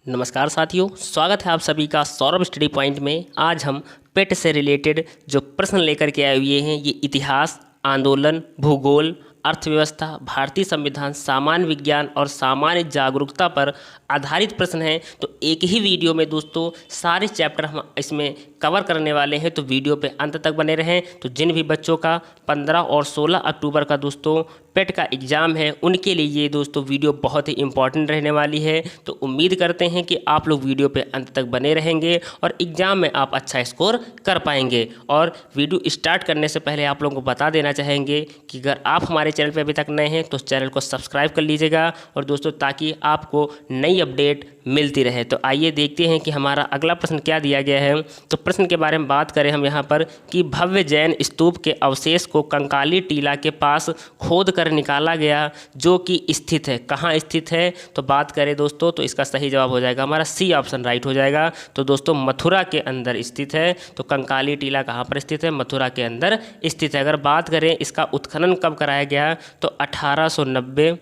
नमस्कार साथियों, स्वागत है आप सभी का सौरभ स्टडी पॉइंट में। आज हम पेट से रिलेटेड जो प्रश्न लेकर के आए हुए हैं ये इतिहास, आंदोलन, भूगोल, अर्थव्यवस्था, भारतीय संविधान, सामान्य विज्ञान और सामान्य जागरूकता पर आधारित प्रश्न हैं। तो एक ही वीडियो में दोस्तों सारे चैप्टर हम इसमें कवर करने वाले हैं, तो वीडियो पे अंत तक बने रहें। तो जिन भी बच्चों का 15 और 16 अक्टूबर का दोस्तों पेट का एग्ज़ाम है उनके लिए ये दोस्तों वीडियो बहुत ही इंपॉर्टेंट रहने वाली है। तो उम्मीद करते हैं कि आप लोग वीडियो पे अंत तक बने रहेंगे और एग्ज़ाम में आप अच्छा स्कोर कर पाएंगे। और वीडियो स्टार्ट करने से पहले आप लोगों को बता देना चाहेंगे कि अगर आप हमारे चैनल पे अभी तक नए हैं तो चैनल को सब्सक्राइब कर लीजिएगा और दोस्तों ताकि आपको नई अपडेट मिलती रहे। तो आइए देखते हैं कि हमारा अगला प्रश्न क्या दिया गया है। तो प्रश्न के बारे में बात करें हम यहाँ पर कि भव्य जैन स्तूप के अवशेष को कंकाली टीला के पास खोद कर निकाला गया जो कि स्थित है। कहाँ स्थित है तो बात करें दोस्तों तो इसका सही जवाब हो जाएगा हमारा सी ऑप्शन राइट हो जाएगा। तो दोस्तों मथुरा के अंदर स्थित है। तो कंकाली टीला कहाँ पर स्थित है? मथुरा के अंदर स्थित है। अगर बात करें इसका उत्खनन कब कराया गया तो 1890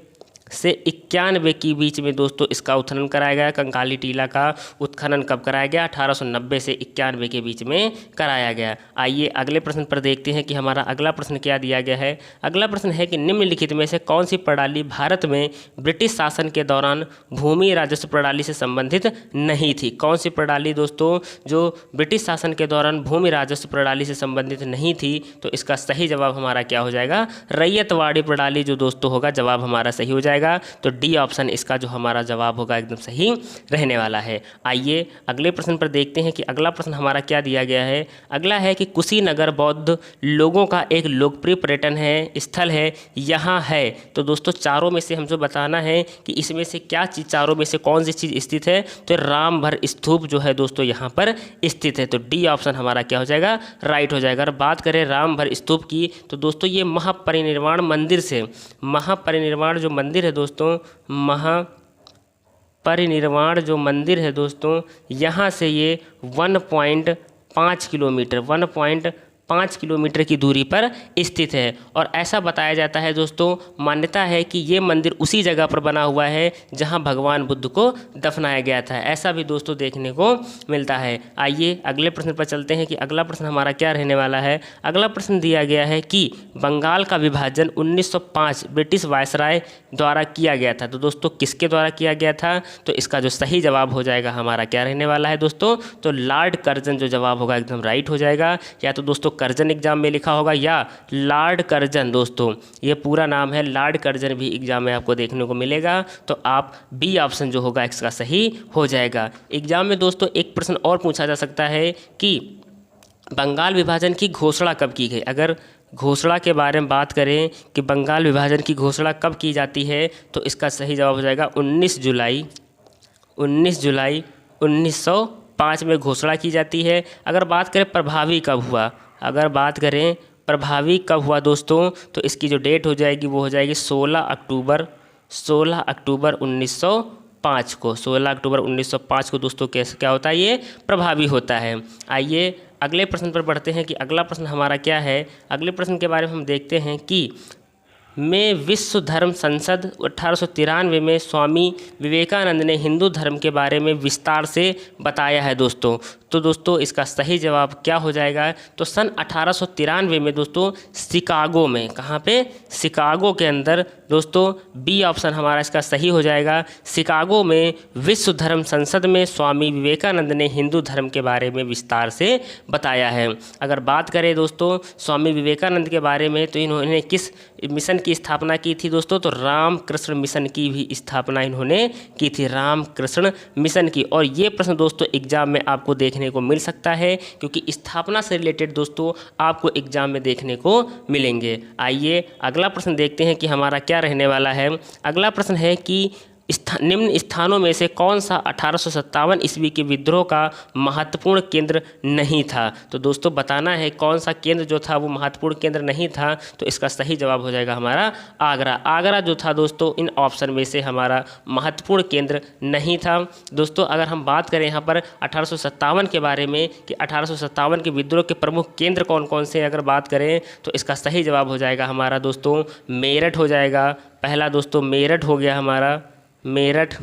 से 91 के बीच में दोस्तों इसका उत्खनन कराया गया। कंकाली टीला का उत्खनन कब कराया गया? 1890 से 91 के बीच में कराया गया। आइए अगले प्रश्न पर देखते हैं कि हमारा अगला प्रश्न क्या दिया गया है। अगला प्रश्न है कि निम्नलिखित में से कौन सी प्रणाली भारत में ब्रिटिश शासन के दौरान भूमि राजस्व प्रणाली से संबंधित नहीं थी? कौन सी प्रणाली दोस्तों जो ब्रिटिश शासन के दौरान भूमि राजस्व प्रणाली से संबंधित नहीं थी? तो इसका सही जवाब हमारा क्या हो जाएगा? रैयतवाड़ी प्रणाली जो दोस्तों होगा जवाब हमारा सही हो जाएगा। तो डी ऑप्शन इसका जो हमारा जवाब होगा एकदम सही रहने वाला है। आइए अगले प्रश्न पर देखते हैं कि अगला प्रश्न हमारा क्या दिया गया है। अगला है कि कुशीनगर बौद्ध लोगों का एक लोकप्रिय पर्यटन है स्थल है यहाँ है। तो दोस्तों चारों में से हमको बताना है कि इसमें से क्या चीज़, चारों में से कौन सी चीज़ स्थित है? तो रामभर स्तूप जो है दोस्तों यहाँ पर स्थित है। तो डी ऑप्शन हमारा क्या हो जाएगा? राइट हो जाएगा। अगर बात करें रामभर स्तूप की तो दोस्तों ये महापरिनिर्वाण मंदिर से, महापरिनिर्वाण जो मंदिर है दोस्तों, महापरिनिर्वाण जो मंदिर है दोस्तों यहाँ से ये 1.5 किलोमीटर 1.5 किलोमीटर की दूरी पर स्थित है। और ऐसा बताया जाता है दोस्तों, मान्यता है कि ये मंदिर उसी जगह पर बना हुआ है जहां भगवान बुद्ध को दफनाया गया था। ऐसा भी दोस्तों देखने को मिलता है। आइए अगले प्रश्न पर चलते हैं कि अगला प्रश्न हमारा क्या रहने वाला है। अगला प्रश्न दिया गया है कि बंगाल का विभाजन 1905 ब्रिटिश वायसराय द्वारा किया गया था। तो दोस्तों किसके द्वारा किया गया था? तो इसका जो सही जवाब हो जाएगा हमारा क्या रहने वाला है दोस्तों? तो लॉर्ड कर्जन जो जवाब होगा एकदम राइट हो जाएगा। या तो दोस्तों कर्जन एग्जाम में लिखा होगा या लॉर्ड कर्जन, दोस्तों ये पूरा नाम है लॉर्ड कर्जन भी एग्जाम में आपको देखने को मिलेगा। तो आप बी ऑप्शन जो होगा इसका सही हो जाएगा। एग्जाम में दोस्तों एक प्रश्न और पूछा जा सकता है कि बंगाल विभाजन की घोषणा कब की गई। अगर घोषणा के बारे में बात करें कि बंगाल विभाजन की घोषणा कब की जाती है तो इसका सही जवाब हो जाएगा 19 जुलाई 1905 में घोषणा की जाती है। अगर बात करें प्रभावी कब हुआ, अगर बात करें प्रभावी कब हुआ दोस्तों तो इसकी जो डेट हो जाएगी वो हो जाएगी 16 अक्टूबर 1905 को। 16 अक्टूबर 1905 को दोस्तों कैसे क्या होता है? ये प्रभावी होता है। आइए अगले प्रश्न पर बढ़ते हैं कि अगला प्रश्न हमारा क्या है। अगले प्रश्न के बारे में हम देखते हैं कि में विश्व धर्म संसद 1893 में स्वामी विवेकानंद ने हिंदू धर्म के बारे में विस्तार से बताया है दोस्तों। तो दोस्तों इसका सही जवाब क्या हो जाएगा? तो सन 1893 में दोस्तों शिकागो में, कहाँ पे? शिकागो के अंदर दोस्तों बी ऑप्शन हमारा इसका सही हो जाएगा। शिकागो में विश्व धर्म संसद में स्वामी विवेकानंद ने हिंदू धर्म के बारे में विस्तार से बताया है। अगर बात करें दोस्तों स्वामी विवेकानंद के बारे में तो इन्होंने किस मिशन की स्थापना की थी दोस्तों? तो रामकृष्ण मिशन की भी स्थापना इन्होंने की थी, रामकृष्ण मिशन की। और ये प्रश्न दोस्तों एग्जाम में आपको देखने को मिल सकता है क्योंकि स्थापना से रिलेटेड दोस्तों आपको एग्जाम में देखने को मिलेंगे। आइए अगला प्रश्न देखते हैं कि हमारा क्या रहने वाला है। अगला प्रश्न है कि निम्न स्थानों में से कौन सा 1857 ईस्वी के विद्रोह का महत्वपूर्ण केंद्र नहीं था? तो दोस्तों बताना है कौन सा केंद्र जो था वो महत्वपूर्ण केंद्र नहीं था। तो इसका सही जवाब हो जाएगा हमारा आगरा। आगरा जो था दोस्तों इन ऑप्शन में से हमारा महत्वपूर्ण केंद्र नहीं था। दोस्तों अगर हम बात करें यहाँ पर 1857 के बारे में कि 1857 के विद्रोह के प्रमुख केंद्र कौन कौन से अगर बात करें तो इसका सही जवाब हो जाएगा हमारा दोस्तों मेरठ हो जाएगा। पहला दोस्तों मेरठ हो गया हमारा, मेरठ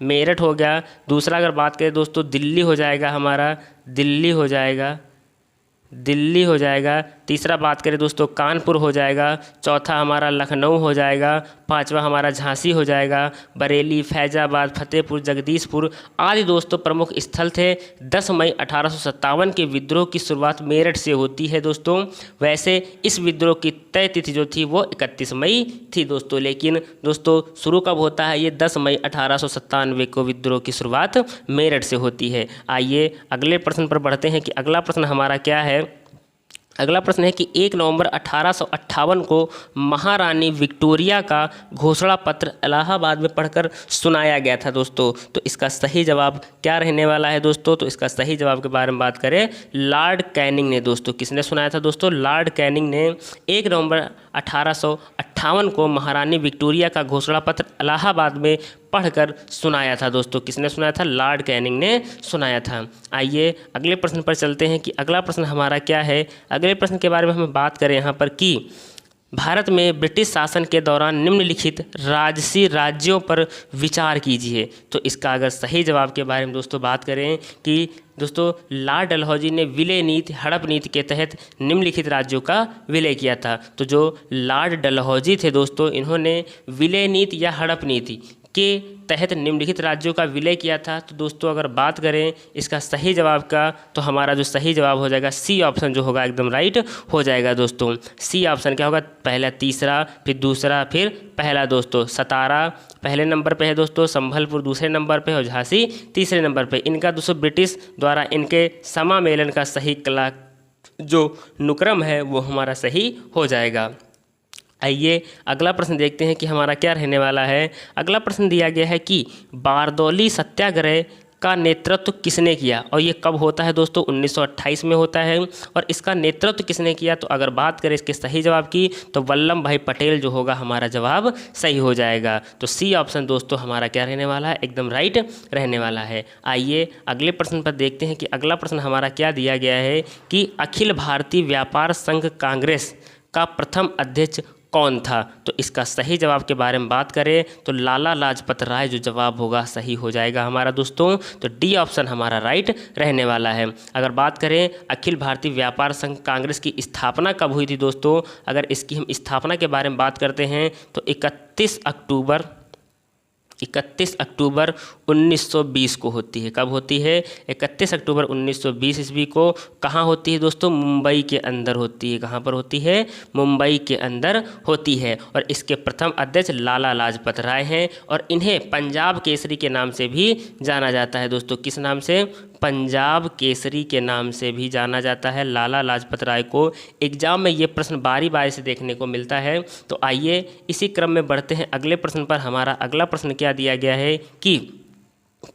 मेरठ हो गया। दूसरा अगर बात करें दोस्तों दिल्ली हो जाएगा हमारा, दिल्ली हो जाएगा, दिल्ली हो जाएगा। तीसरा बात करें दोस्तों कानपुर हो जाएगा। चौथा हमारा लखनऊ हो जाएगा। पांचवा हमारा झांसी हो जाएगा। बरेली, फैजाबाद, फतेहपुर, जगदीशपुर आदि दोस्तों प्रमुख स्थल थे। 10 मई 1857 के विद्रोह की शुरुआत मेरठ से होती है दोस्तों। वैसे इस विद्रोह की तय तिथि जो थी वो 31 मई थी दोस्तों, लेकिन दोस्तों शुरू कब होता है, ये 10 मई 1897 को विद्रोह की शुरुआत मेरठ से होती है। आइए अगले प्रश्न पर बढ़ते हैं कि अगला प्रश्न हमारा क्या है। अगला प्रश्न है कि 1 नवंबर 1858 को महारानी विक्टोरिया का घोषणा पत्र इलाहाबाद में पढ़कर सुनाया गया था दोस्तों। तो इसका सही जवाब क्या रहने वाला है दोस्तों, तो इसका सही जवाब के बारे में बात करें, लॉर्ड कैनिंग ने दोस्तों। किसने सुनाया था दोस्तों, लॉर्ड कैनिंग ने 1 नवंबर 1858 को महारानी विक्टोरिया का घोषणा पत्र इलाहाबाद में पढ़कर सुनाया था दोस्तों। किसने सुनाया था, लॉर्ड कैनिंग ने सुनाया था। आइए अगले प्रश्न पर चलते हैं कि अगला प्रश्न हमारा क्या है। अगले प्रश्न के बारे में हम बात करें यहाँ पर कि भारत में ब्रिटिश शासन के दौरान निम्नलिखित राजसी राज्यों पर विचार कीजिए। तो इसका अगर सही जवाब के बारे में दोस्तों बात करें कि दोस्तों लॉर्ड डलहौजी ने विलय नीति, हड़प नीति के तहत निम्नलिखित राज्यों का विलय किया था। तो जो लॉर्ड डलहौजी थे दोस्तों, इन्होंने विलय नीति या हड़प नीति के तहत निम्नलिखित राज्यों का विलय किया था। तो दोस्तों अगर बात करें इसका सही जवाब का, तो हमारा जो सही जवाब हो जाएगा सी ऑप्शन जो होगा एकदम राइट हो जाएगा दोस्तों। सी ऑप्शन क्या होगा, पहला तीसरा, फिर दूसरा, फिर पहला दोस्तों। सतारा पहले नंबर पे है दोस्तों, संभलपुर दूसरे नंबर पे और झांसी तीसरे नंबर पे। इनका दोस्तों ब्रिटिश द्वारा इनके समामेलन का सही कला जो अनुक्रम है वो हमारा सही हो जाएगा। आइए अगला प्रश्न देखते हैं कि हमारा क्या रहने वाला है। अगला प्रश्न दिया गया है कि बारदौली सत्याग्रह का नेतृत्व किसने किया, और ये कब होता है दोस्तों, 1928 में होता है। और इसका नेतृत्व किसने किया, तो अगर बात करें इसके सही जवाब की, तो वल्लभ भाई पटेल जो होगा हमारा जवाब सही हो जाएगा। तो सी ऑप्शन दोस्तों हमारा क्या रहने वाला है, एकदम राइट रहने वाला है। आइए अगले प्रश्न पर देखते हैं कि अगला प्रश्न हमारा क्या दिया गया है कि अखिल भारतीय व्यापार संघ कांग्रेस का प्रथम अध्यक्ष कौन था। तो इसका सही जवाब के बारे में बात करें तो लाला लाजपत राय जो जवाब होगा सही हो जाएगा हमारा दोस्तों। तो डी ऑप्शन हमारा राइट रहने वाला है। अगर बात करें अखिल भारतीय व्यापार संघ कांग्रेस की स्थापना कब हुई थी दोस्तों, अगर इसकी हम स्थापना के बारे में बात करते हैं तो 31 अक्टूबर 1920 को होती है। कब होती है, 31 अक्टूबर 1920 ईस्वी को। कहाँ होती है दोस्तों, मुंबई के अंदर होती है। कहाँ पर होती है, मुंबई के अंदर होती है। और इसके प्रथम अध्यक्ष लाला लाजपत राय हैं और इन्हें पंजाब केसरी के नाम से भी जाना जाता है दोस्तों। किस नाम से, पंजाब केसरी के नाम से भी जाना जाता है लाला लाजपत राय को। एग्जाम में ये प्रश्न बारी बारी से देखने को मिलता है। तो आइए इसी क्रम में बढ़ते हैं अगले प्रश्न पर। हमारा अगला प्रश्न क्या दिया गया है कि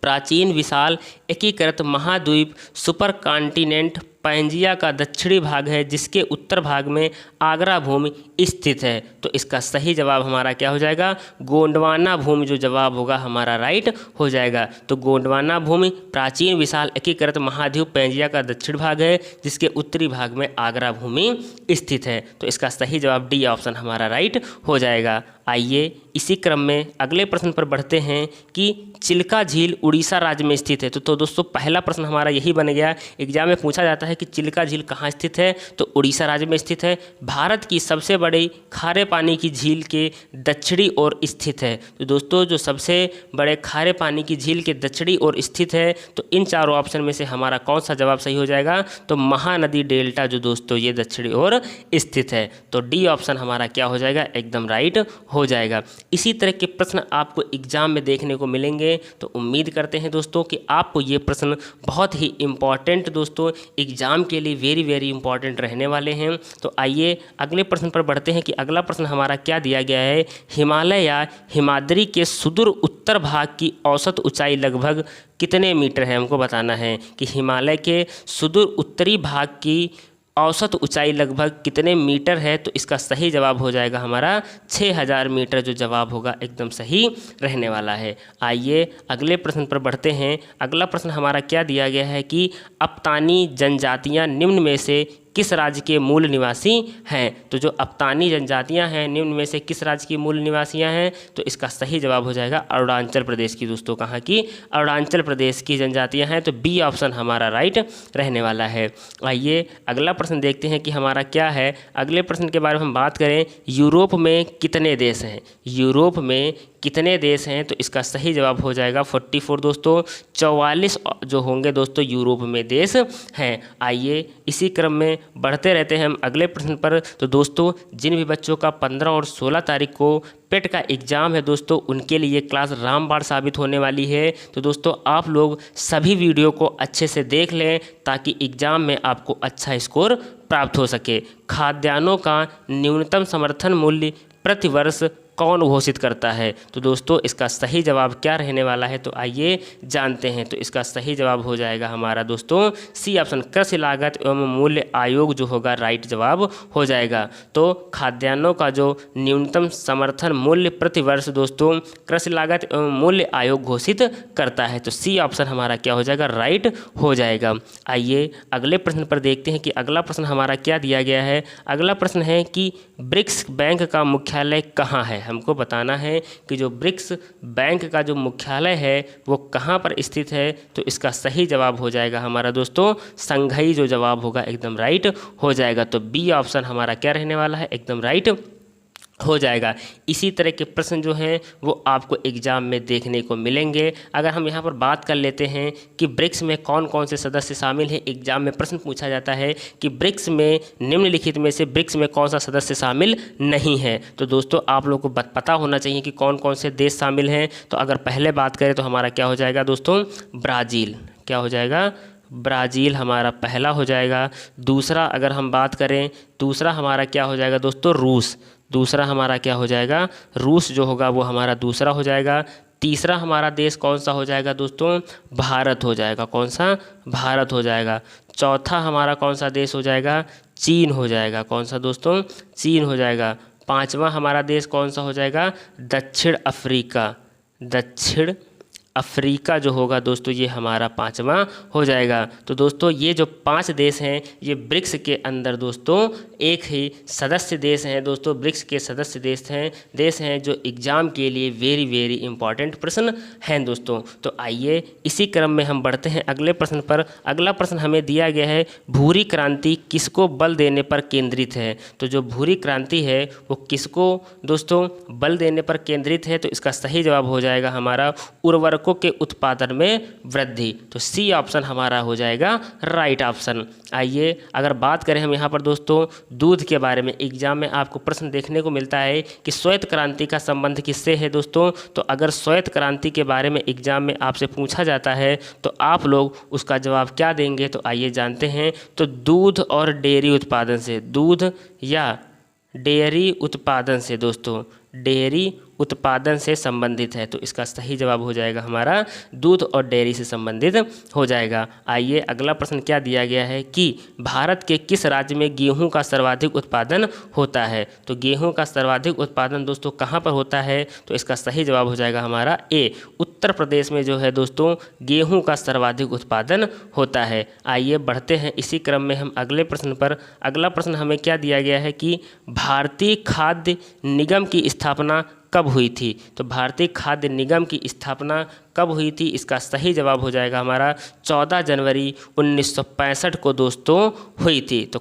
प्राचीन विशाल एकीकृत महाद्वीप सुपर कॉन्टिनेंट पैंजिया का दक्षिणी भाग है जिसके उत्तर भाग में आगरा भूमि स्थित है। तो इसका सही जवाब हमारा क्या हो जाएगा, गोंडवाना भूमि जो जवाब होगा हमारा राइट हो जाएगा। तो गोंडवाना भूमि प्राचीन विशाल एकीकृत महाद्वीप पैंजिया का दक्षिण भाग है जिसके उत्तरी भाग में आगरा भूमि स्थित है। तो इसका सही जवाब डी ऑप्शन हमारा राइट हो जाएगा। आइए इसी क्रम में अगले प्रश्न पर बढ़ते हैं कि चिल्का झील उड़ीसा राज्य में स्थित है। तो दोस्तों पहला प्रश्न हमारा यही बन गया। एग्जाम में पूछा जाता है कि चिल्का झील कहाँ स्थित है, तो उड़ीसा राज्य में स्थित है। भारत की सबसे बड़ी खारे पानी की झील के दक्षिणी ओर स्थित है। तो दोस्तों जो सबसे बड़े खारे पानी की झील के दक्षिणी ओर स्थित है, तो इन चारों ऑप्शन में से हमारा कौन सा जवाब सही हो जाएगा, तो महानदी डेल्टा जो दोस्तों ये दक्षिणी ओर स्थित है। तो डी ऑप्शन हमारा क्या हो जाएगा, एकदम राइट हो जाएगा। इसी तरह के प्रश्न आपको एग्जाम में देखने को मिलेंगे। तो उम्मीद करते हैं दोस्तों कि आपको ये प्रश्न बहुत ही इम्पॉर्टेंट दोस्तों एग्जाम के लिए वेरी इंपॉर्टेंट रहने वाले हैं। तो आइए अगले प्रश्न पर बढ़ते हैं कि अगला प्रश्न हमारा क्या दिया गया है। हिमालय या हिमाद्री के सुदूर उत्तर भाग की औसत ऊंचाई लगभग कितने मीटर है, हमको बताना है कि हिमालय के सुदूर उत्तरी भाग की औसत ऊंचाई लगभग कितने मीटर है। तो इसका सही जवाब हो जाएगा हमारा 6000 मीटर जो जवाब होगा एकदम सही रहने वाला है। आइए अगले प्रश्न पर बढ़ते हैं। अगला प्रश्न हमारा क्या दिया गया है कि अप्तानी जनजातियां निम्न में से किस राज्य के मूल निवासी हैं? तो जो अप्तानी जनजातियां हैं निम्न में से किस राज्य की मूल निवासियां हैं? तो इसका सही जवाब हो जाएगा अरुणाचल प्रदेश की। दोस्तों कहाँ की? अरुणाचल प्रदेश की जनजातियां हैं, तो बी ऑप्शन हमारा राइट रहने वाला है। आइए अगला प्रश्न देखते हैं कि हमारा क्या है। अगले प्रश्न के बारे में हम बात करें, यूरोप में कितने देश हैं? यूरोप में कितने देश हैं? तो इसका सही जवाब हो जाएगा 44 दोस्तों। 44 जो होंगे दोस्तों यूरोप में देश हैं। आइए इसी क्रम में बढ़ते रहते हैं हम अगले प्रश्न पर। तो दोस्तों जिन भी बच्चों का 15 और 16 तारीख को पेट का एग्ज़ाम है दोस्तों, उनके लिए क्लास रामबाण साबित होने वाली है। तो दोस्तों आप लोग सभी वीडियो को अच्छे से देख लें ताकि एग्ज़ाम में आपको अच्छा स्कोर प्राप्त हो सके। खाद्यान्नों का न्यूनतम समर्थन मूल्य प्रति वर्ष कौन घोषित करता है? तो दोस्तों इसका सही जवाब क्या रहने वाला है? तो आइए जानते हैं। तो इसका सही जवाब हो जाएगा हमारा दोस्तों सी ऑप्शन, कृषि लागत एवं मूल्य आयोग जो होगा राइट जवाब हो जाएगा। तो खाद्यान्नों का जो न्यूनतम समर्थन मूल्य प्रति वर्ष दोस्तों कृषि लागत एवं मूल्य आयोग घोषित करता है। तो सी ऑप्शन हमारा क्या हो जाएगा? राइट हो जाएगा। आइए अगले प्रश्न पर देखते हैं कि अगला प्रश्न हमारा क्या दिया गया है। अगला प्रश्न है कि ब्रिक्स बैंक का मुख्यालय कहाँ है? हमको बताना है कि जो ब्रिक्स बैंक का जो मुख्यालय है वो कहाँ पर स्थित है। तो इसका सही जवाब हो जाएगा हमारा दोस्तों संघई जो जवाब होगा एकदम राइट हो जाएगा। तो बी ऑप्शन हमारा क्या रहने वाला है? एकदम राइट हो जाएगा। इसी तरह के प्रश्न जो हैं वो आपको एग्जाम में देखने को मिलेंगे। अगर हम यहाँ पर बात कर लेते हैं कि ब्रिक्स में कौन कौन से सदस्य शामिल हैं, एग्जाम में प्रश्न पूछा जाता है कि ब्रिक्स में निम्नलिखित में से ब्रिक्स में कौन सा सदस्य शामिल नहीं है। तो दोस्तों आप लोगों को पता होना चाहिए कि कौन कौन से देश शामिल हैं। तो अगर पहले बात करें तो हमारा क्या हो जाएगा दोस्तों? ब्राज़ील। क्या हो जाएगा? ब्राज़ील हमारा पहला हो जाएगा। दूसरा अगर हम बात करें, दूसरा हमारा क्या हो जाएगा दोस्तों? रूस। दूसरा हमारा क्या हो जाएगा? रूस जो होगा वो हमारा दूसरा हो जाएगा। तीसरा हमारा देश कौन सा हो जाएगा दोस्तों? भारत हो जाएगा। कौन सा? भारत हो जाएगा। चौथा हमारा कौन सा देश हो जाएगा? चीन हो जाएगा। कौन सा दोस्तों? चीन हो जाएगा। पांचवा हमारा देश कौन सा हो जाएगा? दक्षिण अफ्रीका। दक्षिण अफ्रीका जो होगा दोस्तों ये हमारा पांचवा हो जाएगा। तो दोस्तों ये जो 5 देश हैं ये ब्रिक्स के अंदर दोस्तों एक ही सदस्य देश हैं। दोस्तों ब्रिक्स के सदस्य देश हैं जो एग्ज़ाम के लिए वेरी वेरी इंपॉर्टेंट प्रश्न हैं दोस्तों। तो आइए इसी क्रम में हम बढ़ते हैं अगले प्रश्न पर। अगला प्रश्न हमें दिया गया है, भूरी क्रांति किसको बल देने पर केंद्रित है? तो जो भूरी क्रांति है वो किसको दोस्तों बल देने पर केंद्रित है? तो इसका सही जवाब हो जाएगा हमारा उर्वरक के उत्पादन में वृद्धि। तो सी ऑप्शन हमारा हो जाएगा राइट ऑप्शन। आइए अगर बात करें हम यहाँ पर दोस्तों दूध के बारे में, एग्जाम में आपको प्रश्न देखने को मिलता है कि श्वेत क्रांति का संबंध किससे है दोस्तों। तो अगर श्वेत क्रांति के बारे में एग्जाम में आपसे पूछा जाता है तो आप लोग उसका जवाब क्या देंगे? तो आइए जानते हैं। तो दूध और डेयरी उत्पादन से, दूध या डेयरी उत्पादन से दोस्तों, डेयरी उत्पादन से संबंधित है। तो इसका सही जवाब हो जाएगा हमारा दूध और डेयरी से संबंधित हो जाएगा। आइए अगला प्रश्न क्या दिया गया है कि भारत के किस राज्य में गेहूं का सर्वाधिक उत्पादन होता है? तो गेहूं का सर्वाधिक उत्पादन दोस्तों कहां पर होता है? तो इसका सही जवाब हो जाएगा हमारा ए, उत्तर प्रदेश में जो है दोस्तों गेहूं का सर्वाधिक उत्पादन होता है। आइए बढ़ते हैं इसी क्रम में हम अगले प्रश्न पर। अगला प्रश्न हमें क्या दिया गया है कि भारतीय खाद्य निगम की स्थापना कब हुई थी? तो भारतीय खाद्य निगम की स्थापना कब हुई थी? इसका सही जवाब हो जाएगा हमारा 14 जनवरी 1965 को दोस्तों हुई थी। तो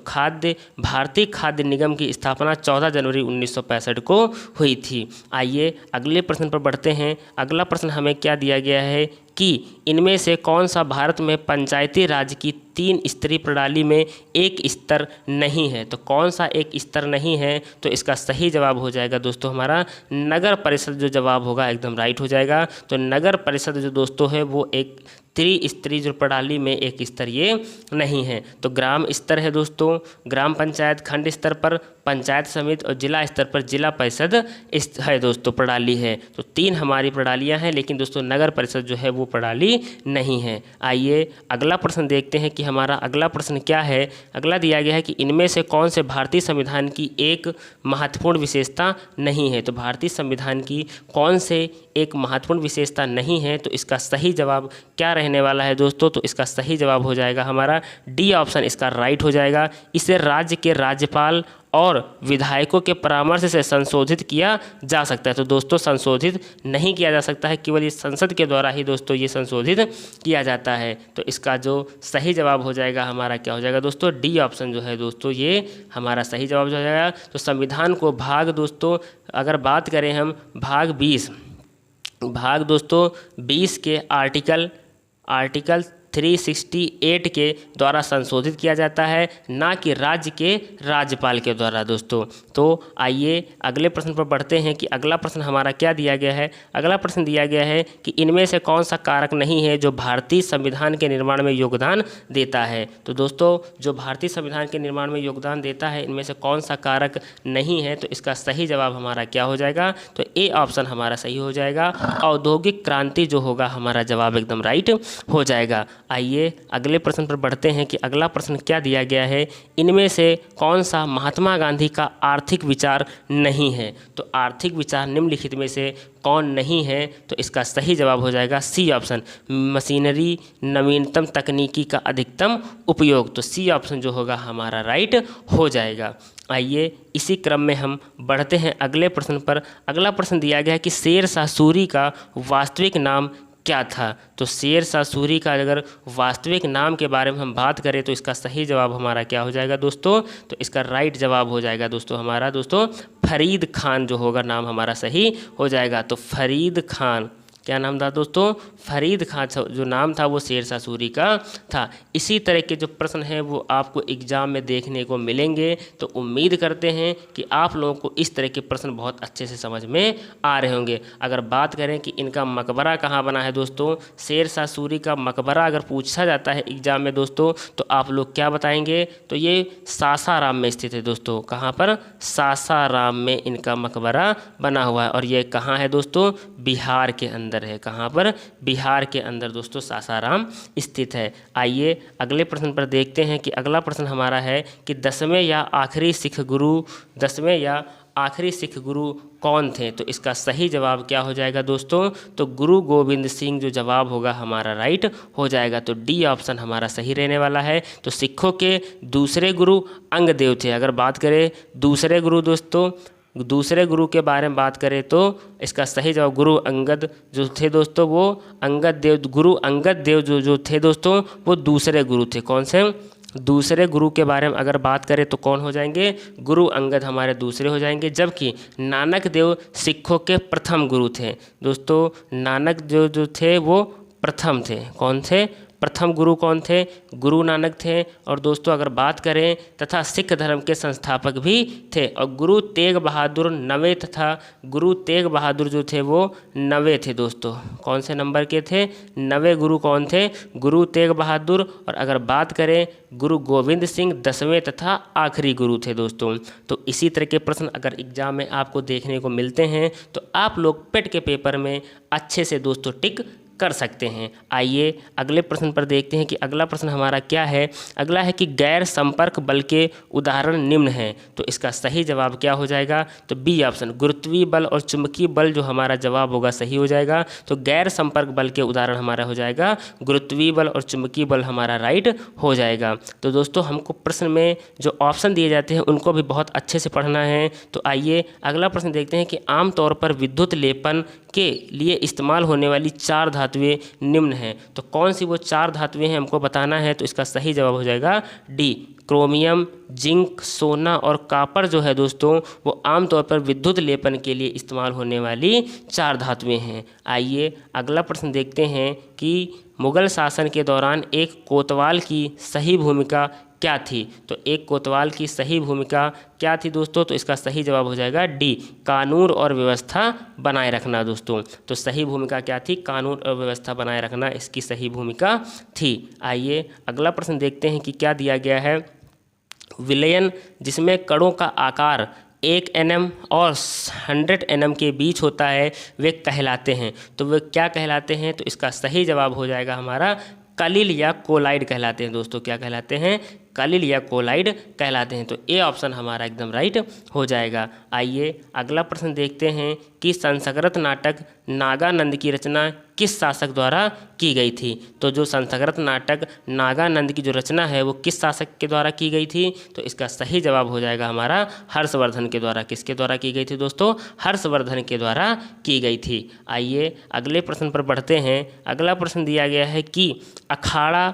भारतीय खाद्य निगम की स्थापना 14 जनवरी 1965 को हुई थी। आइए अगले प्रश्न पर बढ़ते हैं। अगला प्रश्न हमें क्या दिया गया है कि इनमें से कौन सा भारत में पंचायती राज की 3 स्तरीय प्रणाली में एक स्तर नहीं है? तो कौन सा एक स्तर नहीं है? तो इसका सही जवाब हो जाएगा दोस्तों हमारा नगर परिषद जो जवाब होगा एकदम राइट हो जाएगा। तो नगर परिषद जो दोस्तों है वो एक त्रिस्तरीय जो प्रणाली में एक स्तर ये नहीं है। तो ग्राम स्तर है दोस्तों, ग्राम पंचायत, खंड स्तर पर पंचायत समिति और जिला स्तर पर जिला परिषद है दोस्तों प्रणाली है। तो 3 हमारी प्रणालियां हैं, लेकिन दोस्तों नगर परिषद जो है वो प्रणाली नहीं है। आइए अगला प्रश्न देखते हैं कि हमारा अगला प्रश्न क्या है। अगला दिया गया है कि इनमें से कौन से भारतीय संविधान की एक महत्वपूर्ण विशेषता नहीं है? तो भारतीय संविधान की कौन से एक महत्वपूर्ण विशेषता नहीं है? तो इसका सही जवाब क्या रहने वाला है दोस्तों, तो इसका सही जवाब हो जाएगा हमारा डी ऑप्शन इसका राइट हो जाएगा। इसे राज्य के राज्यपाल और विधायकों के परामर्श से संशोधित किया जा सकता है। तो दोस्तों संशोधित नहीं किया जा सकता है, केवल ये संसद के द्वारा ही दोस्तों ये संशोधित किया जाता है। तो इसका जो सही जवाब हो जाएगा हमारा क्या हो जाएगा दोस्तों, डी ऑप्शन जो है दोस्तों ये हमारा सही जवाब हो जाएगा। तो संविधान को भाग दोस्तों अगर बात करें हम भाग 20 दोस्तों 20 के आर्टिकल 368 के द्वारा संशोधित किया जाता है, ना कि राज्य के राज्यपाल के द्वारा दोस्तों। तो आइए अगले प्रश्न पर बढ़ते हैं कि अगला प्रश्न हमारा क्या दिया गया है। अगला प्रश्न दिया गया है कि इनमें से कौन सा कारक नहीं है जो भारतीय संविधान के निर्माण में योगदान देता है। तो दोस्तों जो भारतीय संविधान के निर्माण में योगदान देता है इनमें से कौन सा कारक नहीं है, तो इसका सही जवाब हमारा क्या हो जाएगा, तो ए ऑप्शन हमारा सही हो जाएगा। औद्योगिक क्रांति जो होगा हमारा जवाब एकदम राइट हो जाएगा। आइए अगले प्रश्न पर बढ़ते हैं कि अगला प्रश्न क्या दिया गया है, इनमें से कौन सा महात्मा गांधी का आर्थिक विचार नहीं है। तो आर्थिक विचार निम्नलिखित में से कौन नहीं है, तो इसका सही जवाब हो जाएगा सी ऑप्शन, मशीनरी नवीनतम तकनीकी का अधिकतम उपयोग। तो सी ऑप्शन जो होगा हमारा राइट हो जाएगा। आइए इसी क्रम में हम बढ़ते हैं अगले प्रश्न पर। अगला प्रश्न दिया गया है कि शेर शाह सूरी का वास्तविक नाम क्या था। तो शेर शाह सूरी का अगर वास्तविक नाम के बारे में हम बात करें तो इसका सही जवाब हमारा क्या हो जाएगा दोस्तों, तो इसका राइट जवाब हो जाएगा दोस्तों हमारा दोस्तों फरीद खान जो होगा नाम हमारा सही हो जाएगा। तो फरीद खान क्या नाम था दोस्तों, फरीद खान जो नाम था वो शेर शाह सूरी का था। इसी तरह के जो प्रश्न हैं वो आपको एग्जाम में देखने को मिलेंगे। तो उम्मीद करते हैं कि आप लोगों को इस तरह के प्रश्न बहुत अच्छे से समझ में आ रहे होंगे। अगर बात करें कि इनका मकबरा कहाँ बना है दोस्तों, शेर शाह सूरी का मकबरा अगर पूछा जाता है एग्जाम में दोस्तों तो आप लोग क्या बताएंगे, तो ये सासाराम में स्थित है दोस्तों। कहाँ पर, सासाराम में इनका मकबरा बना हुआ है और ये कहाँ है दोस्तों, बिहार के अंदर है। कहाँ पर, बिहार के अंदर दोस्तों सासाराम स्थित है। आइए अगले प्रश्न पर देखते हैं कि अगला प्रश्न हमारा है कि 10वें या आखिरी सिख गुरु कौन थे। तो इसका सही जवाब क्या हो जाएगा दोस्तों, तो गुरु गोविंद सिंह जो जवाब होगा हमारा राइट हो जाएगा। तो डी ऑप्शन हमारा सही रहने वाला है। तो सिखों के दूसरे गुरु अंगदेव थे। अगर बात करें दूसरे गुरु दोस्तों, दूसरे गुरु के बारे में बात करें तो इसका सही जवाब गुरु अंगद जो थे दोस्तों, वो गुरु अंगद देव जो थे दोस्तों वो दूसरे गुरु थे। कौन से, दूसरे गुरु के बारे में अगर बात करें तो कौन हो जाएंगे, गुरु अंगद हमारे दूसरे हो जाएंगे। जबकि नानक देव सिखों के प्रथम गुरु थे दोस्तों। नानक देव जो थे वो प्रथम थे। कौन थे, प्रथम गुरु कौन थे, गुरु नानक थे। और दोस्तों अगर बात करें तथा सिख धर्म के संस्थापक भी थे। और गुरु तेग बहादुर नवे तथा गुरु तेग बहादुर जो थे वो नवे थे दोस्तों। कौन से नंबर के थे, नवे गुरु कौन थे, गुरु तेग बहादुर। और अगर बात करें गुरु गोविंद सिंह 10वें तथा आखिरी गुरु थे दोस्तों। तो इसी तरह के प्रश्न अगर एग्जाम में आपको देखने को मिलते हैं तो आप लोग पेट के पेपर में अच्छे से दोस्तों टिक कर सकते हैं। आइए अगले प्रश्न पर देखते हैं कि अगला प्रश्न हमारा क्या है। अगला है कि गैर संपर्क बल के उदाहरण निम्न हैं। तो इसका सही जवाब क्या हो जाएगा, तो बी ऑप्शन, गुरुत्वीय बल और चुंबकीय बल जो हमारा जवाब होगा सही हो जाएगा। तो गैर संपर्क बल के उदाहरण हमारा हो जाएगा गुरुत्वीय बल और चुंबकीय बल हमारा राइट हो जाएगा। तो दोस्तों हमको प्रश्न में जो ऑप्शन दिए जाते हैं उनको भी बहुत अच्छे से पढ़ना है। तो आइए अगला प्रश्न देखते हैं कि आमतौर पर विद्युत लेपन के लिए इस्तेमाल होने वाली 4 धातुएं निम्न हैं। तो कौन सी वो 4 धातुएं हैं हमको बताना है। तो इसका सही जवाब हो जाएगा डी, क्रोमियम, जिंक, सोना और कॉपर जो है दोस्तों वो आमतौर पर विद्युत लेपन के लिए इस्तेमाल होने वाली 4 धातुएं हैं। आइए अगला प्रश्न देखते हैं कि मुगल शासन के दौरान एक कोतवाल की सही भूमिका क्या थी। तो एक कोतवाल की सही भूमिका क्या थी दोस्तों, तो इसका सही जवाब हो जाएगा डी, कानून और व्यवस्था बनाए रखना दोस्तों। तो सही भूमिका क्या थी, कानून और व्यवस्था बनाए रखना इसकी सही भूमिका थी। आइए अगला प्रश्न देखते हैं कि क्या दिया गया है। विलयन जिसमें कणों का आकार 1 nm और 100 nm के बीच होता है वे कहलाते हैं। तो वे क्या कहलाते हैं, तो इसका सही जवाब हो जाएगा हमारा कलिल या कोलाइड कहलाते हैं दोस्तों। क्या कहलाते हैं, कलिल या कोलाइड कहलाते हैं। तो ए ऑप्शन हमारा एकदम राइट हो जाएगा। आइए अगला प्रश्न देखते हैं कि संस्कृत नाटक नागानंद की रचना किस शासक द्वारा की गई थी। तो जो संस्कृत नाटक नागानंद की जो रचना है वो किस शासक के द्वारा की गई थी। तो इसका सही जवाब हो जाएगा हमारा हर्षवर्धन के द्वारा। किसके द्वारा की गई थी दोस्तों? हर्षवर्धन के द्वारा की गई थी। आइए अगले प्रश्न पर बढ़ते हैं। अगला प्रश्न दिया गया है कि Akhada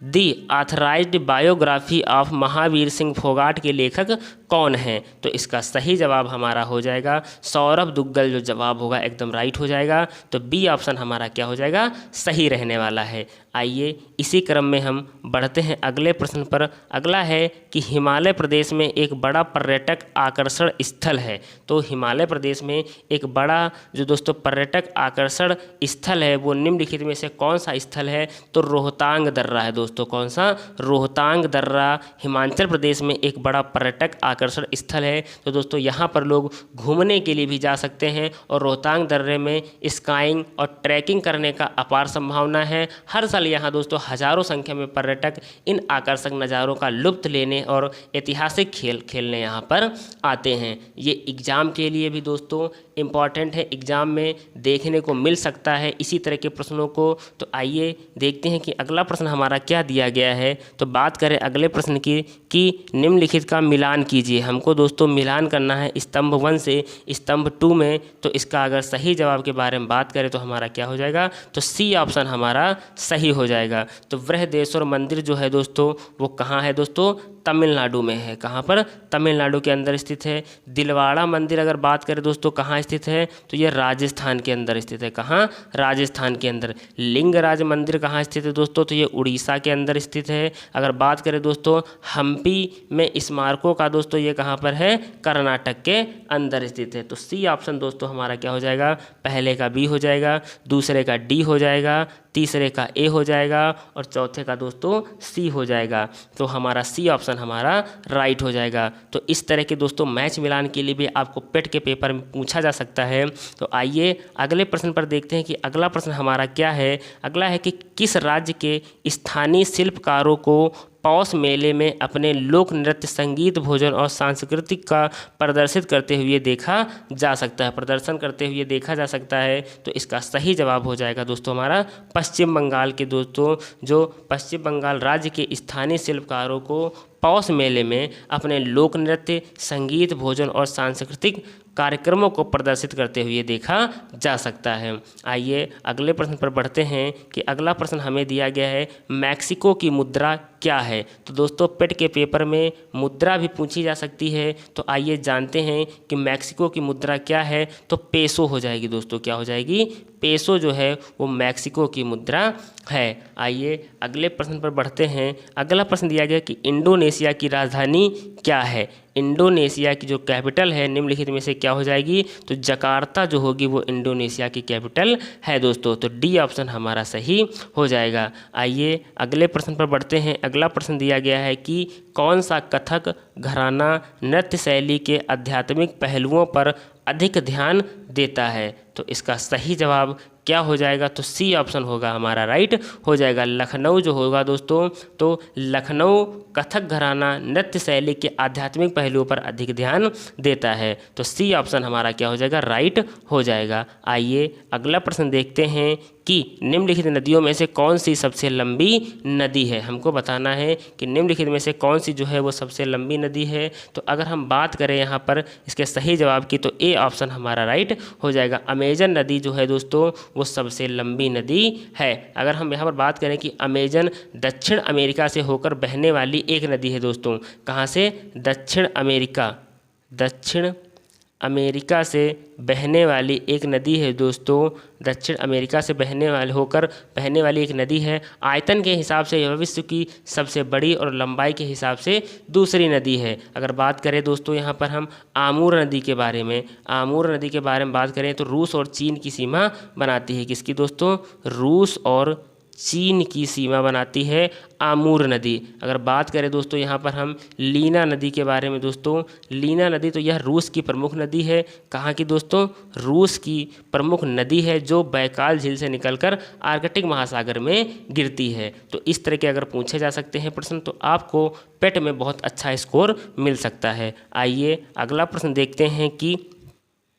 the authorised biography of Mahavir Singh Phogat के लेखक कौन हैं। तो इसका सही जवाब हमारा हो जाएगा सौरभ दुग्गल। जो जवाब होगा एकदम राइट हो जाएगा। तो बी ऑप्शन हमारा क्या हो जाएगा? सही रहने वाला है। आइए इसी क्रम में हम बढ़ते हैं अगले प्रश्न पर। अगला है कि हिमालय प्रदेश में एक बड़ा पर्यटक आकर्षण स्थल है। तो हिमालय प्रदेश में एक बड़ा जो दोस्तों पर्यटक आकर्षण स्थल है वो निम्नलिखित में से कौन सा स्थल है। तो रोहतांग दर्रा है दोस्तों। कौन सा? रोहतांग दर्रा हिमाचल प्रदेश में एक बड़ा पर्यटक आकर्षण स्थल है। तो दोस्तों यहाँ पर लोग घूमने के लिए भी जा सकते हैं और रोहतांग दर्रे में स्काइंग और ट्रैकिंग करने का अपार संभावना है। हर साल यहाँ दोस्तों हजारों संख्या में पर्यटक इन आकर्षक नज़ारों का लुत्फ लेने और ऐतिहासिक खेल खेलने यहाँ पर आते हैं। ये एग्ज़ाम के लिए भी दोस्तों इम्पॉर्टेंट है, एग्ज़ाम में देखने को मिल सकता है इसी तरह के प्रश्नों को। तो आइए देखते हैं कि अगला प्रश्न हमारा क्या दिया गया है। तो बात करें अगले प्रश्न की कि निम्नलिखित का मिलान कीजिए। हमको दोस्तों मिलान करना है स्तंभ 1 से स्तंभ 2 में। तो इसका अगर सही जवाब के बारे में बात करें तो हमारा क्या हो जाएगा? तो सी ऑप्शन हमारा सही हो जाएगा। तो बृहदेश्वर मंदिर जो है दोस्तों वो कहाँ है दोस्तों? तमिलनाडु में है। कहाँ पर? तमिलनाडु के अंदर स्थित है। दिलवाड़ा मंदिर अगर बात करें दोस्तों कहाँ स्थित है? तो ये राजस्थान के अंदर स्थित है। कहाँ? राजस्थान के अंदर। लिंगराज मंदिर कहाँ स्थित है दोस्तों? तो ये उड़ीसा के अंदर स्थित है। अगर बात करें दोस्तों हम्पी में स्मारकों का दोस्तों ये कहाँ पर है? कर्नाटक के अंदर स्थित है। तो सी ऑप्शन दोस्तों हमारा क्या हो जाएगा? पहले का बी हो जाएगा, दूसरे का डी हो जाएगा, तीसरे का ए हो जाएगा और चौथे का दोस्तों सी हो जाएगा। तो हमारा सी ऑप्शन हमारा राइट हो जाएगा। तो इस तरह के दोस्तों मैच मिलान के लिए भी आपको पेट के पेपर में पूछा जा सकता है। तो आइए अगले प्रश्न पर देखते हैं कि अगला प्रश्न हमारा क्या है। अगला है कि किस राज्य के स्थानीय शिल्पकारों को पौष मेले में अपने लोक नृत्य, संगीत, भोजन और सांस्कृतिक का प्रदर्शित करते हुए देखा जा सकता है, प्रदर्शन करते हुए देखा जा सकता है। तो इसका सही जवाब हो जाएगा दोस्तों हमारा पश्चिम बंगाल के दोस्तों, जो पश्चिम बंगाल राज्य के स्थानीय शिल्पकारों को पौष मेले में अपने लोक नृत्य, संगीत, भोजन और सांस्कृतिक कार्यक्रमों को प्रदर्शित करते हुए देखा जा सकता है। आइए अगले प्रश्न पर बढ़ते हैं कि अगला प्रश्न हमें दिया गया है मैक्सिको की मुद्रा क्या है। तो दोस्तों पेट के पेपर में मुद्रा भी पूछी जा सकती है। तो आइए जानते हैं कि मैक्सिको की मुद्रा क्या है। तो पेसो हो जाएगी दोस्तों। क्या हो जाएगी? पेसो जो है वो मैक्सिको की मुद्रा है। आइए अगले प्रश्न पर बढ़ते हैं। अगला प्रश्न दिया गया कि इंडोनेशिया की राजधानी क्या है। इंडोनेशिया की जो कैपिटल है निम्नलिखित में से क्या हो जाएगी? तो जकार्ता जो होगी वो इंडोनेशिया की कैपिटल है दोस्तों। तो डी ऑप्शन हमारा सही हो जाएगा। आइए अगले प्रश्न पर बढ़ते हैं। अगला प्रश्न दिया गया है कि कौन सा कथक घराना नृत्य शैली के आध्यात्मिक पहलुओं पर अधिक ध्यान देता है। तो इसका सही जवाब क्या हो जाएगा? तो सी ऑप्शन होगा हमारा राइट हो जाएगा। लखनऊ जो होगा दोस्तों, तो लखनऊ कथक घराना नृत्य शैली के आध्यात्मिक पहलुओं पर अधिक ध्यान देता है। तो सी ऑप्शन हमारा क्या हो जाएगा? राइट हो जाएगा। आइए अगला प्रश्न देखते हैं कि निम्नलिखित नदियों में से कौन सी सबसे लंबी नदी है। हमको बताना है कि निम्नलिखित में से कौन सी जो है वो सबसे लंबी नदी है। तो अगर हम बात करें यहाँ पर इसके सही जवाब की तो ए ऑप्शन हमारा राइट हो जाएगा। अमेजन नदी जो है दोस्तों वो सबसे लंबी नदी है। अगर हम यहाँ पर बात करें कि अमेजन दक्षिण अमेरिका से होकर बहने वाली एक नदी है दोस्तों। कहाँ से? दक्षिण अमेरिका से बहने वाली एक नदी है दोस्तों। दक्षिण अमेरिका से होकर बहने वाली एक नदी है। आयतन के हिसाब से यह विश्व की सबसे बड़ी और लंबाई के हिसाब से दूसरी नदी है। अगर बात करें दोस्तों यहाँ पर हम आमूर नदी के बारे में बात करें तो रूस और चीन की सीमा बनाती है। किसकी दोस्तों? रूस और चीन की सीमा बनाती है आमूर नदी। अगर बात करें दोस्तों यहाँ पर हम लीना नदी के बारे में दोस्तों, लीना नदी तो यह रूस की प्रमुख नदी है। कहाँ की दोस्तों? रूस की प्रमुख नदी है जो बैकाल झील से निकलकर आर्कटिक महासागर में गिरती है। तो इस तरह के अगर पूछे जा सकते हैं प्रश्न तो आपको पेट में बहुत अच्छा स्कोर मिल सकता है। आइए अगला प्रश्न देखते हैं कि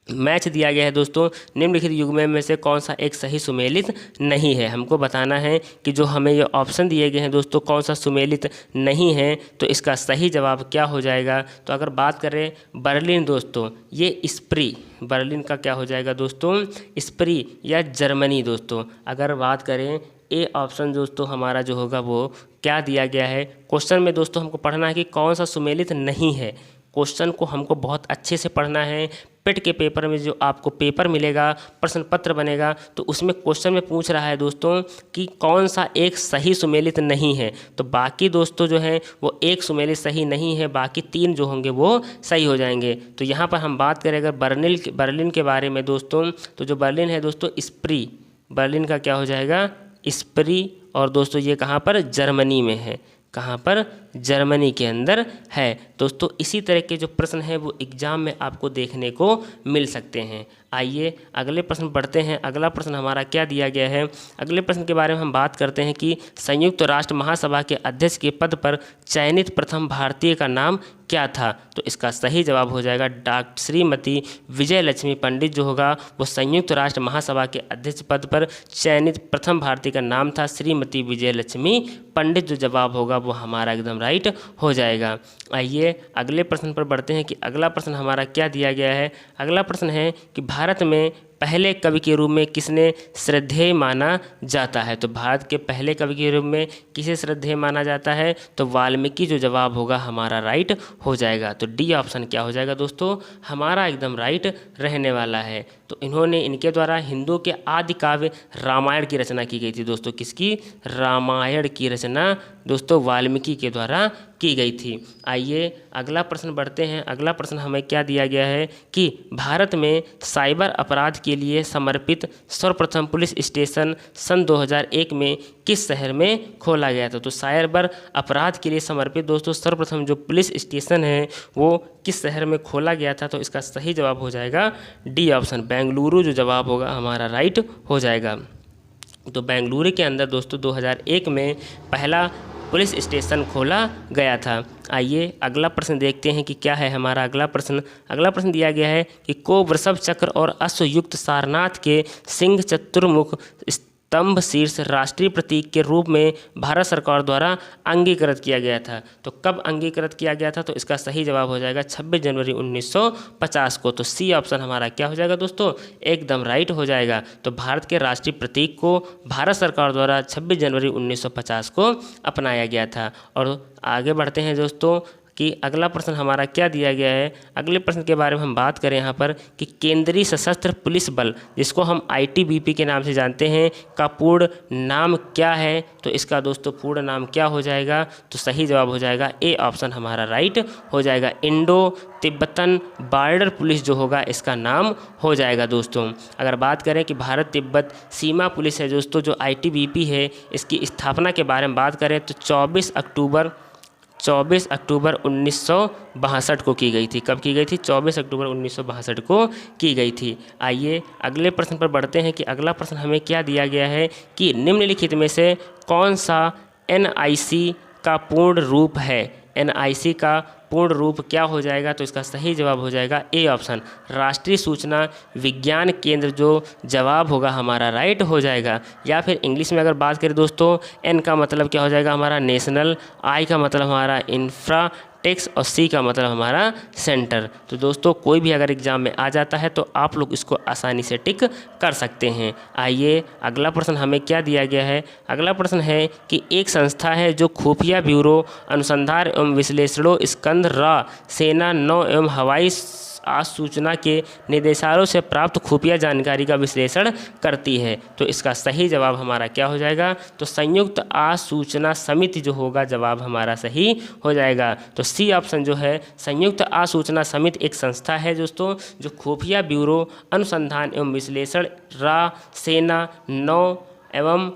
मैच दिया गया है दोस्तों, निम्नलिखित युग्म में से कौन सा एक सही सुमेलित नहीं है। हमको बताना है कि जो हमें ये ऑप्शन दिए गए हैं दोस्तों कौन सा सुमेलित नहीं है, तो इसका सही जवाब क्या हो जाएगा। तो अगर बात करें बर्लिन दोस्तों, ये स्प्री, बर्लिन का क्या हो जाएगा दोस्तों? स्प्री या जर्मनी दोस्तों। अगर बात करें ए ऑप्शन दोस्तों हमारा जो होगा वो क्या दिया गया है। क्वेश्चन में दोस्तों हमको पढ़ना है कि कौन सा सुमेलित नहीं है। क्वेश्चन को हमको बहुत अच्छे से पढ़ना है। पेट के पेपर में जो आपको पेपर मिलेगा, प्रश्न पत्र बनेगा, तो उसमें क्वेश्चन में पूछ रहा है दोस्तों कि कौन सा एक सही सुमेलित नहीं है। तो बाकी दोस्तों जो हैं वो एक सुमेलित सही नहीं है, बाकी 3 जो होंगे वो सही हो जाएंगे। तो यहाँ पर हम बात करें अगर बर्लिन के बारे में दोस्तों, तो जो बर्लिन है दोस्तों स्प्री, बर्लिन का क्या हो जाएगा? स्प्री। और दोस्तों ये कहाँ पर? जर्मनी में है। कहाँ पर? जर्मनी के अंदर है दोस्तों। इसी तरह के जो प्रश्न हैं वो एग्जाम में आपको देखने को मिल सकते हैं। आइए अगले प्रश्न पढ़ते हैं। अगला प्रश्न हमारा क्या दिया गया है। अगले प्रश्न के बारे में हम बात करते हैं कि संयुक्त राष्ट्र महासभा के अध्यक्ष के पद पर चयनित प्रथम भारतीय का नाम क्या था। तो इसका सही जवाब हो जाएगा डॉक्टर श्रीमती विजय लक्ष्मी पंडित जो होगा वो संयुक्त राष्ट्र महासभा के अध्यक्ष पद पर चयनित प्रथम भारतीय का नाम था श्रीमती विजय लक्ष्मी पंडित। जो जवाब होगा वो हमारा एकदम राइट हो जाएगा। आइए अगले प्रश्न पर बढ़ते हैं कि अगला प्रश्न हमारा क्या दिया गया है। अगला प्रश्न है कि भारत में पहले कवि के रूप में किसने श्रद्धेय माना जाता है। तो भारत के पहले कवि के रूप में किसे श्रद्धेय माना जाता है। तो वाल्मीकि जो जवाब होगा हमारा राइट हो जाएगा। तो डी ऑप्शन क्या हो जाएगा दोस्तों? हमारा एकदम राइट रहने वाला है। तो इनके द्वारा हिंदुओं के आदि काव्य रामायण की रचना की गई थी दोस्तों। किसकी? रामायण की रचना दोस्तों वाल्मीकि के द्वारा की गई थी। आइए अगला प्रश्न बढ़ते हैं। अगला प्रश्न हमें क्या दिया गया है कि भारत में साइबर अपराध के लिए समर्पित सर्वप्रथम पुलिस स्टेशन सन 2001 में किस शहर में खोला गया था। तो साइबर अपराध के लिए समर्पित दोस्तों सर्वप्रथम जो पुलिस स्टेशन है वो किस शहर में खोला गया था। तो इसका सही जवाब हो जाएगा डी ऑप्शन, बेंगलुरु जो जवाब होगा हमारा राइट हो जाएगा। तो बेंगलुरु के अंदर दोस्तों 2001 में पहला पुलिस स्टेशन खोला गया था। आइए अगला प्रश्न देखते हैं कि क्या है हमारा अगला प्रश्न। अगला प्रश्न दिया गया है कि को वृषभ चक्र और अश्वयुक्त सारनाथ के सिंह चतुर्मुख स्तंभ शीर्ष राष्ट्रीय प्रतीक के रूप में भारत सरकार द्वारा अंगीकृत किया गया था। तो कब अंगीकृत किया गया था। तो इसका सही जवाब हो जाएगा 26 जनवरी 1950 को। तो सी ऑप्शन हमारा क्या हो जाएगा दोस्तों? एकदम राइट हो जाएगा। तो भारत के राष्ट्रीय प्रतीक को भारत सरकार द्वारा 26 जनवरी 1950 को अपनाया गया था। और आगे बढ़ते हैं दोस्तों कि अगला प्रश्न हमारा क्या दिया गया है। अगले प्रश्न के बारे में हम बात करें यहाँ पर कि केंद्रीय सशस्त्र पुलिस बल जिसको हम ITBP के नाम से जानते हैं का पूर्ण नाम क्या है। तो इसका दोस्तों पूर्ण नाम क्या हो जाएगा। तो सही जवाब हो जाएगा ए ऑप्शन हमारा राइट हो जाएगा, इंडो तिब्बतन बॉर्डर पुलिस जो होगा इसका नाम हो जाएगा दोस्तों। अगर बात करें कि भारत तिब्बत सीमा पुलिस है दोस्तों जो ITBP है, इसकी स्थापना के बारे में बात करें तो 24 अक्टूबर 1962 को की गई थी। कब की गई थी? 24 अक्टूबर 1962 को की गई थी। आइए अगले प्रश्न पर बढ़ते हैं कि अगला प्रश्न हमें क्या दिया गया है कि निम्नलिखित में से कौन सा NIC का पूर्ण रूप है। NIC का पूर्ण रूप क्या हो जाएगा। तो इसका सही जवाब हो जाएगा ए ऑप्शन, राष्ट्रीय सूचना विज्ञान केंद्र जो जवाब होगा हमारा राइट हो जाएगा। या फिर इंग्लिश में अगर बात करें दोस्तों एन का मतलब क्या हो जाएगा हमारा नेशनल, आई का मतलब हमारा इंफ्रा टेक्स और सी का मतलब हमारा सेंटर। तो दोस्तों कोई भी अगर एग्जाम में आ जाता है तो आप लोग इसको आसानी से टिक कर सकते हैं। आइए अगला प्रश्न हमें क्या दिया गया है। अगला प्रश्न है कि एक संस्था है जो खुफिया ब्यूरो अनुसंधान एवं विश्लेषणों स्कंद रा सेना नौ एवं हवाई आसूचना के निर्देशालयों से प्राप्त खुफिया जानकारी का विश्लेषण करती है। तो इसका सही जवाब हमारा क्या हो जाएगा। तो संयुक्त आसूचना समिति जो होगा जवाब हमारा सही हो जाएगा। तो सी ऑप्शन जो है संयुक्त आसूचना समिति एक संस्था है दोस्तों जो खुफिया ब्यूरो अनुसंधान एवं विश्लेषण रा सेना नौ एवं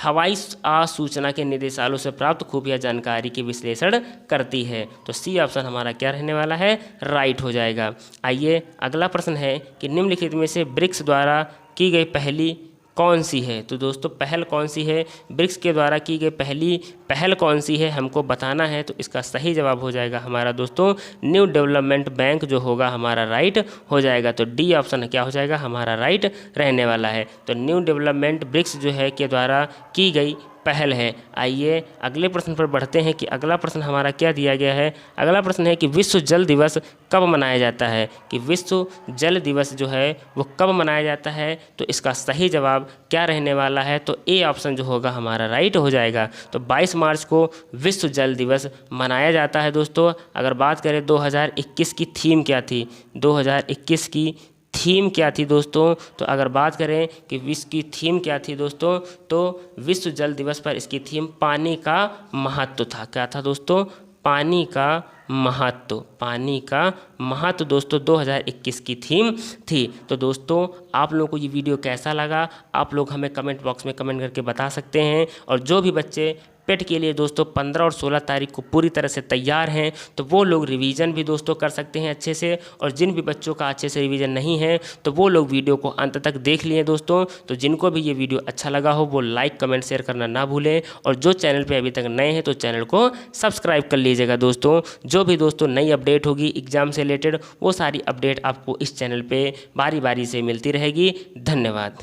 हवाई सूचना के निदेशालयों से प्राप्त खुफिया जानकारी के विश्लेषण करती है। तो सी ऑप्शन हमारा क्या रहने वाला है, राइट हो जाएगा। आइए अगला प्रश्न है कि निम्नलिखित में से ब्रिक्स द्वारा की गई पहली कौन सी है। तो दोस्तों पहल कौन सी है, ब्रिक्स के द्वारा की गई पहली पहल कौन सी है हमको बताना है। तो इसका सही जवाब हो जाएगा हमारा दोस्तों न्यू डेवलपमेंट बैंक जो होगा हमारा राइट हो जाएगा। तो डी ऑप्शन क्या हो जाएगा हमारा राइट रहने वाला है। तो न्यू डेवलपमेंट ब्रिक्स जो है के द्वारा की गई पहल है। आइए अगले प्रश्न पर बढ़ते हैं कि अगला प्रश्न हमारा क्या दिया गया है। अगला प्रश्न है कि विश्व जल दिवस कब मनाया जाता है, कि विश्व जल दिवस जो है वो कब मनाया जाता है। तो इसका सही जवाब क्या रहने वाला है, तो ए ऑप्शन जो होगा हमारा राइट हो जाएगा। तो 22 मार्च को विश्व जल दिवस मनाया जाता है। दोस्तों अगर बात करें 2021 की थीम क्या थी, 2021 की थीम क्या थी दोस्तों, तो अगर बात करें कि विश्व की थीम क्या थी दोस्तों, तो विश्व जल दिवस पर इसकी थीम पानी का महत्व था। क्या था दोस्तों, पानी का महत्व, पानी का महत्व दोस्तों 2021 की थीम थी। तो दोस्तों आप लोगों को ये वीडियो कैसा लगा आप लोग हमें कमेंट बॉक्स में कमेंट करके बता सकते हैं। और जो भी बच्चे पेट के लिए दोस्तों 15 और 16 तारीख को पूरी तरह से तैयार हैं तो वो लोग रिवीजन भी दोस्तों कर सकते हैं अच्छे से। और जिन भी बच्चों का अच्छे से रिवीजन नहीं है तो वो लोग वीडियो को अंत तक देख लिए दोस्तों। तो जिनको भी ये वीडियो अच्छा लगा हो वो लाइक कमेंट शेयर करना ना भूलें। और जो चैनल पे अभी तक नए हैं तो चैनल को सब्सक्राइब कर लीजिएगा दोस्तों। जो भी दोस्तों नई अपडेट होगी एग्जाम से रिलेटेड वो सारी अपडेट आपको इस चैनल पर बारी बारी से मिलती रहेगी। धन्यवाद।